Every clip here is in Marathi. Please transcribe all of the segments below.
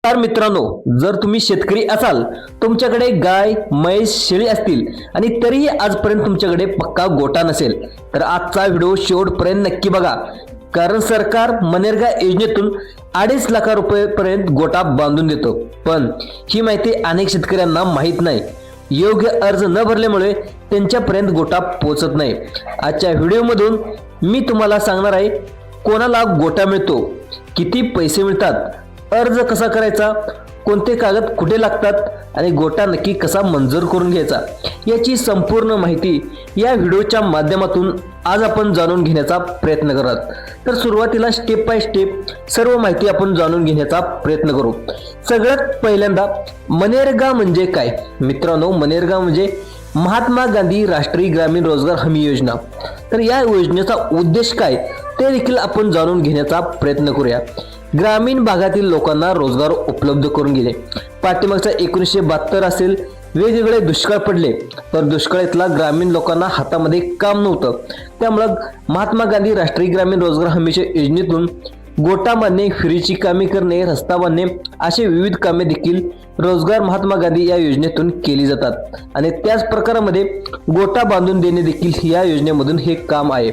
तर मित्रांनो, जर तुम्ही शेतकरी असाल, तुमच्याकडे गाय म्हैस शेळी असतील आणि तरीही आजपर्यंत तुमच्याकडे पक्का गोटा नसेल, तर आजचा व्हिडिओ शेवटपर्यंत नक्की बघा. कारण सरकार मनरेगा योजनेतून 2.5 लाख रुपयेपर्यंत गोटा बांधून देतो. पण ही माहिती अनेक शेतकऱ्यांना माहीत नाही. योग्य अर्ज न भरल्यामुळे त्यांच्यापर्यंत गोटा पोहोचत नाही. आजच्या व्हिडिओमधून मी तुम्हाला सांगणार आहे कोणाला गोटा मिळतो, किती पैसे मिळतात, अर्ज कसा करायचा, कोणते कागद कुठे लागतात आणि गोटा नक्की कसा मंजूर करून घ्यायचा, याची संपूर्ण माहिती या व्हिडिओच्या माध्यमातून आज आपण जाणून घेण्याचा प्रयत्न करत. तर सुरुवातीला स्टेप बाय स्टेप सर्व माहिती आपण जाणून घेण्याचा प्रयत्न करू. सगळ्यात पहिल्यांदा मनरेगा म्हणजे काय? मित्रांनो, मनरेगा म्हणजे महात्मा गांधी राष्ट्रीय ग्रामीण रोजगार हमी योजना. तर या योजनेचा उद्देश काय ते देखील आपण जाणून घेण्याचा प्रयत्न करूया. ग्रामीण भागातील लोकांना रोजगार उपलब्ध करून दिले. पाठीमागचा 1972 असेल, वेगवेगळे दुष्काळ पडले, तर दुष्काळातला ग्रामीण लोकांना हातामध्ये काम नव्हतं. त्यामुळे महात्मा गांधी राष्ट्रीय ग्रामीण रोजगार हमीच्या योजनेतून गोटा बांधणे, फिरीची कामे करणे, रस्ता बांधणे असे विविध कामे देखील रोजगार महात्मा गांधी या योजनेतून केली जातात. आणि त्याच प्रकारामध्ये गोटा बांधून देणे देखील या योजनेमधून हे काम आहे.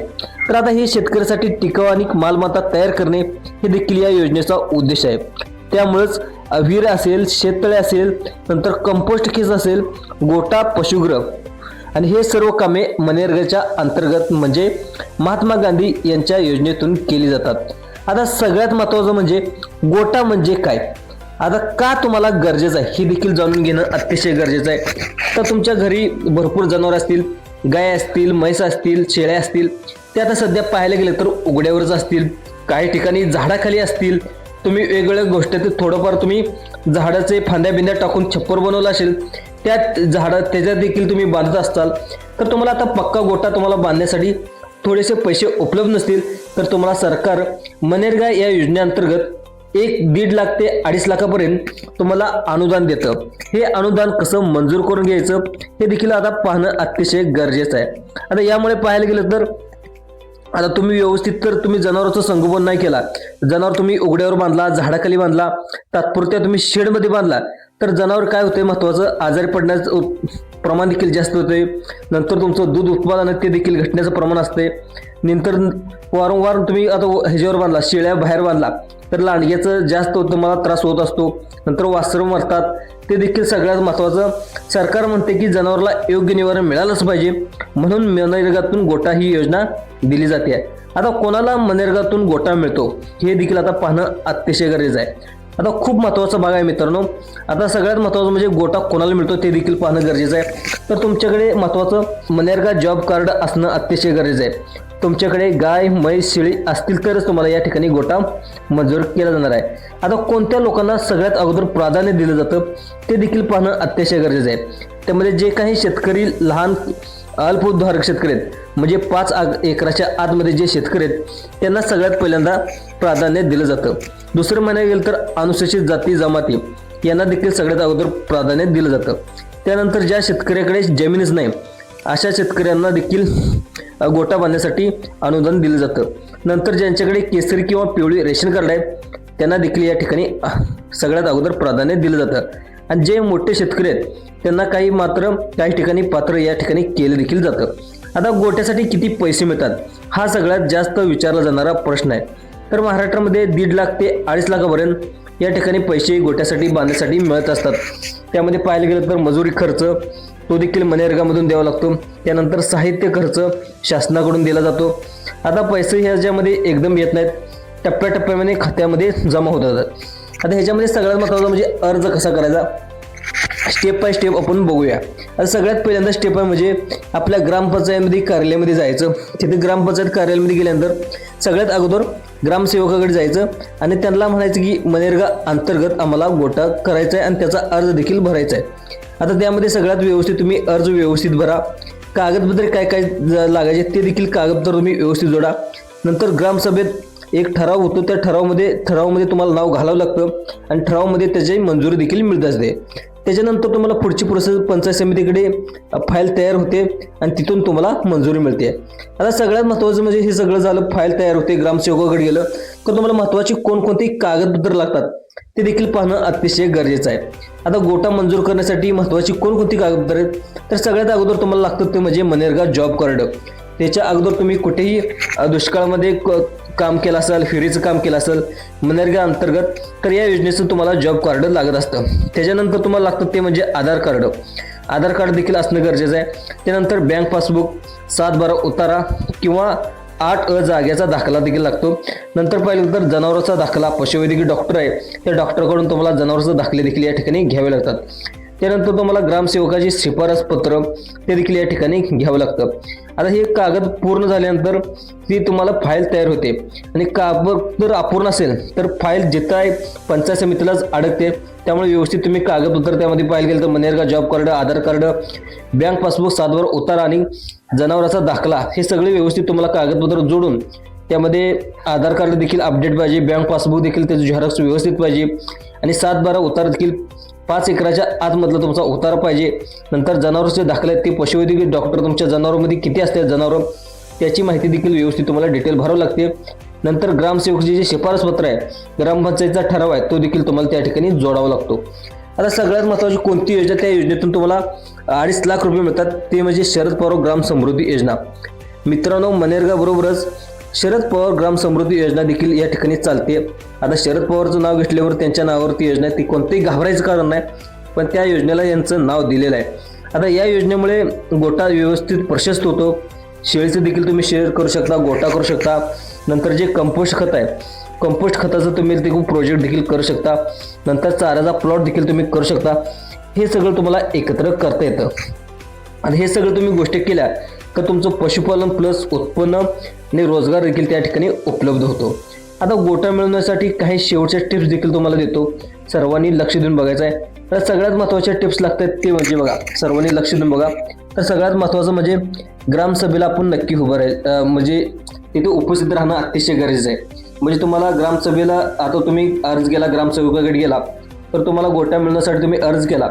तर आता हे शेतकऱ्यासाठी टिकाऊ आणि मालमत्ता तयार करणे हे देखील या योजनेचा उद्देश आहे. त्यामुळेच विहीर असेल, शेततळे असेल, नंतर कंपोस्ट केस असेल, गोटा पशुगृह आणि हे सर्व कामे मनरेगाच्या अंतर्गत म्हणजे महात्मा गांधी यांच्या योजनेतून केली जातात. आता सगळ्यात महत्त्वाचं म्हणजे गोटा म्हणजे काय, आता का तुम्हाला गरजेचं आहे हे देखील जाणून घेणं अतिशय गरजेचं आहे. तर तुमच्या घरी भरपूर जनावर असतील, गाय असतील, म्हैस असतील, शेळ्या असतील, ते आता सध्या पाहायला गेलं तर उघड्यावरच असतील, काही ठिकाणी झाडाखाली असतील. तुम्ही वेगवेगळ्या गोष्टी थोडंफार तुम्ही झाडाचे फांद्या बिंद्या टाकून छप्पर बनवलं असेल, त्यात त्याच्यात देखील तुम्ही बांधत असाल, तर तुम्हाला आता पक्का गोटा तुम्हाला बांधण्यासाठी थोडेसे पैसे उपलब्ध नसतील, तर तुम्हाला सरकार मनरेगा या योजनेअंतर्गत 1-1.5 लाख ते 2.5 लाखापर्यंत तुम्हाला अनुदान देतं. हे अनुदान कसं मंजूर करून घ्यायचं हे देखील आता पाहणं अतिशय गरजेचं आहे. आता यामुळे पाहायला गेलं तर आता तुम्ही व्यवस्थित तर तुम्ही जनावरांचं संगोपन नाही केला, जनावर तुम्ही उघड्यावर बांधला, झाडाखाली बांधला, तात्पुरत्या तुम्ही शेडमध्ये बांधला, तर जनावर काय होते, महत्त्वाचं आजारी पडण्याचं प्रमाण देखील जास्त होते. नंतर तुमचं दूध उत्पादन ते देखील घटण्याचं प्रमाण असते. नंतर वारंवार तुम्ही आता ह्याच्यावर बांधला, शेळ्या बाहेर बांधला, तर लांडग्याचं जास्त तुम्हाला त्रास होत असतो. नंतर वासरं मरतात. ते देखील सगळ्यात महत्त्वाचं सरकार म्हणते की जनावराला योग्य निवारण मिळालंच पाहिजे, म्हणून मनरेगातून गोटा ही योजना दिली जाते. आता कोणाला मनरेगातून गोटा मिळतो हे देखील आता पाहणं अतिशय गरजेचं आहे. आता खूप महत्त्वाचा भाग आहे मित्रांनो. आता सगळ्यात महत्त्वाचं म्हणजे गोटा कोणाला मिळतो ते देखील पाहणं गरजेचं आहे. तर तुमच्याकडे महत्त्वाचं मनरेगा जॉब कार्ड असणं अतिशय गरजेचं आहे. तुमच्याकडे गाय म्हैस शेळी असतील तरच तुम्हाला या ठिकाणी गोटा मंजूर केला जाणार आहे. आता कोणत्या लोकांना सगळ्यात अगोदर प्राधान्य दिलं जातं ते देखील पाहणं अतिशय गरजेचं आहे. त्यामध्ये जे काही शेतकरी लहान अल्पभूधारक शेतकरी आहेत, म्हणजे 5 एकराच्या आतमध्ये जे शेतकरी आहेत, त्यांना सगळ्यात पहिल्यांदा प्राधान्य दिलं जातं. दुसरं म्हणायला गेलं तर अनुसूचित जाती जमाती यांना देखील सगळ्यात अगोदर प्राधान्य दिलं जातं. त्यानंतर ज्या शेतकऱ्याकडे जमीनच नाही अशा शेतकऱ्यांना देखील गोटा बांधण्यासाठी अनुदान दिलं जातं. नंतर ज्यांच्याकडे केसरी किंवा पिवळी रेशन कार्ड आहे त्यांना देखील या ठिकाणी सगळ्यात अगोदर प्राधान्य दिलं जातं. आणि जे मोठे शेतकरी आहेत त्यांना काही ठिकाणी पात्र या ठिकाणी केलं देखील जातं. आता गोट्यासाठी किती पैसे मिळतात हा सगळ्यात जास्त विचारला जाणारा प्रश्न आहे. तर महाराष्ट्रामध्ये 1.5 लाख ते 2.5 लाखापर्यंत या ठिकाणी पैसे गोट्यासाठी बांधण्यासाठी मिळत असतात. त्यामध्ये पाहायला गेलं तर मजुरी खर्च तो देखील मनरेगामधून द्यावा लागतो. त्यानंतर साहित्य खर्च शासनाकडून दिला जातो. आता पैसे ह्याच्यामध्ये एकदम येत नाहीत, टप्प्याटप्प्यामध्ये खात्यामध्ये जमा होत जातात. आता ह्याच्यामध्ये सगळ्यात महत्त्वाचं म्हणजे अर्ज कसा करायचा, स्टेप बाय स्टेप आपण बघूया. आता सगळ्यात पहिल्यांदा स्टेप आहे म्हणजे आपल्या ग्रामपंचायतमध्ये कार्यालयामध्ये जायचं. तिथे ग्रामपंचायत कार्यालयामध्ये गेल्यानंतर सगळ्यात अगोदर ग्रामसेवकाकडे जायचं आणि त्यांना म्हणायचं की मनरेगा अंतर्गत आम्हाला गोटा करायचा आहे आणि त्याचा अर्ज देखील भरायचा आहे. आता त्यामध्ये सगळ्यात व्यवस्थित तुम्ही अर्ज व्यवस्थित भरा. कागदपत्रे काय काय लागायचे ते देखील कागदपत्र तुम्ही व्यवस्थित जोडा. नंतर ग्रामसभेत एक ठराव होतो, त्या ठरावामध्ये तुम्हाला नाव घालावं लागतं आणि ठरावामध्ये त्याची मंजुरी देखील मिळत असते. त्याच्यानंतर तुम्हाला पुढची प्रोसेस पंचायत समितीकडे फाईल तयार होते आणि तिथून तुम्हाला मंजुरी मिळते. आता सगळ्यात महत्त्वाचं म्हणजे हे सगळं झालं, फाईल तयार होते, ग्रामसेवकाकडे गेलं तर तुम्हाला महत्त्वाची कोणकोणती कागदपत्र लागतात ते देखील पाहणं अतिशय गरजेचं आहे. आता गोटा मंजूर करण्यासाठी महत्त्वाची कोणकोणती कागदपत्र आहेत, तर सगळ्यात अगोदर तुम्हाला लागतं ते म्हणजे मनरेगा जॉब कार्ड. त्याच्या अगोदर तुम्ही कुठेही दुष्काळामध्ये काम केलं असेल, फेरीचं काम केलं असेल मनरेगा अंतर्गत, तर या योजनेचं तुम्हाला जॉब कार्ड लागत असतं. त्याच्यानंतर तुम्हाला लागतं ते म्हणजे आधार कार्ड. आधार कार्ड देखील असणं गरजेचं आहे. त्यानंतर बँक पासबुक, 7/12 उतारा किंवा 8 जागेचा दाखला देखील लागतो. नंतर पाहिलं तर जनावरांचा दाखला, पशुवैद्यकीय डॉक्टर आहे त्या डॉक्टरकडून तुम्हाला जनावरांचे दाखले देखील या ठिकाणी घ्यावे लागतात. त्यानंतर तुम्हाला ग्रामसेवकाची शिफारस पत्र ते देखील या ठिकाणी घ्यावं लागतं. आता हे कागद पूर्ण झाल्यानंतर ती तुम्हाला फाईल तयार होते आणि कागद जर अपूर्ण असेल तर फाईल जिथं आहे पंचायत समितीलाच अडकते. त्यामुळे व्यवस्थित तुम्ही कागदपत्र त्यामध्ये पाहिलं गेलं तर मनरेगा जॉब कार्ड, आधार कार्ड, बँक पासबुक, 7/12 उतारा आणि जनावरांचा दाखला हे सगळे व्यवस्थित तुम्हाला कागदपत्र जोडून त्यामध्ये आधार कार्ड देखील अपडेट पाहिजे, बँक पासबुक देखील त्याचं झेरॉक्स व्यवस्थित पाहिजे आणि 7/12 उतारा देखील 5 एकराच्या आतमधला तुमचा उतारा पाहिजे. नंतर जनावरांचे दाखले, ते पशुवैद्यकीय डॉक्टर तुमच्या जनावरांमध्ये किती असतात जनावरं त्याची माहिती देखील व्यवस्थित तुम्हाला डिटेल भरावं लागते. नंतर ग्रामसेवकाचे जे शिफारस पत्र आहे, ग्रामपंचायतीचा ठराव आहे, तो देखील तुम्हाला त्या ठिकाणी जोडावा लागतो. आता सगळ्यात महत्त्वाची कोणती योजना, त्या योजनेतून तुम्हाला 2.5 लाख रुपये मिळतात, ते म्हणजे शरद पवार ग्राम समृद्धी योजना. मित्रांनो, मनरेगा बरोबरच शरद पवार ग्राम समृद्धी योजना देखील या ठिकाणी चालते. आता शरद पवारचं नाव घेतल्यावर त्यांच्या नावावरती योजना आहे, ती कोणतेही घाबरायचं कारण नाही, पण त्या योजनेला यांचं नाव दिलेलं आहे. आता या योजनेमुळे गोटा व्यवस्थित प्रशस्त होतो. शेळीचं देखील तुम्ही शेअर करू शकता, गोटा करू शकता. नंतर जे कंपोस्ट खत आहे, कंपोस्ट खताचं तुम्ही देखील प्रोजेक्ट देखील करू शकता. नंतर चाऱ्याचा प्लॉट देखील तुम्ही करू शकता. हे सगळं तुम्हाला एकत्र करता येतं. आणि हे सगळं तुम्ही गोष्टी केल्या तर तुमचं पशुपालन प्लस उत्पन्न आणि रोजगार देखील त्या ठिकाणी उपलब्ध होतो. आता गोटा मिळवण्यासाठी काही शेवटच्या टिप्स देखील तुम्हाला देतो, सर्वांनी लक्ष देऊन बघायचं आहे. तर सगळ्यात महत्त्वाच्या टिप्स लागतात ते म्हणजे बघा, सर्वांनी लक्ष देऊन बघा. तर सगळ्यात महत्त्वाचं म्हणजे ग्रामसभेला आपण नक्की उभं राहायचं, म्हणजे तिथे उपस्थित राहणं अतिशय गरजेचं आहे. म्हणजे तुम्हाला ग्रामसभेला आता तुम्ही अर्ज केला, ग्रामसेवकाकडे गेला तर तुम्हाला गोटा मिळण्यासाठी तुम्ही अर्ज केला